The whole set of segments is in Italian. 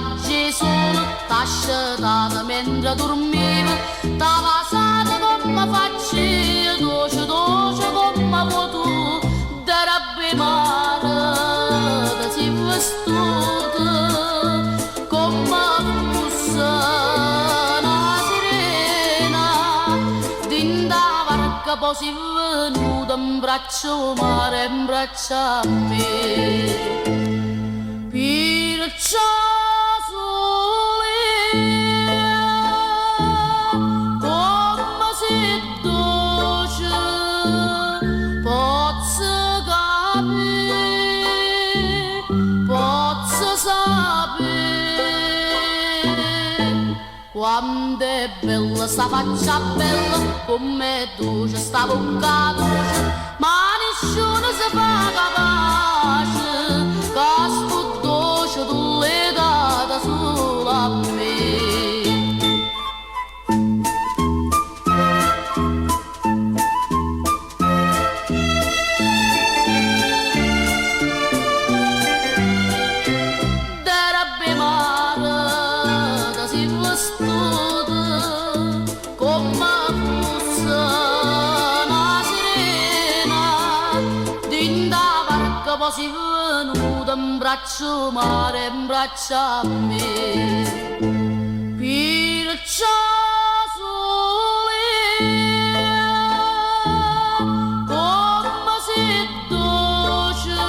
facci solo, t'asciutata mentre dormiva, t'ha passata come facci, dolce dolce come vuoi tu, da rabbi mare, da si vestuta, come fosse una sirena, dinda varca poi si venuta in braccio mare, in braccio a me. Perciò come si dolce posso capire, posso sapere quando è bella sta faccia bella come dolce sta bocca dolce, ma nessuno si fa capace che sto dolce tu legata solo a me. Si venuta in braccio mare, in braccio a me. Perciò come si dolce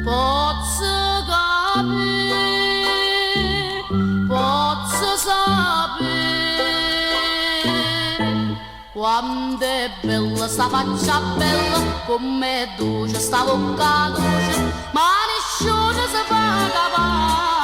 posso capire, posso sapere quando è bella sta faccia bella come dolce sta bocca dolce, ma nessuno si fa capace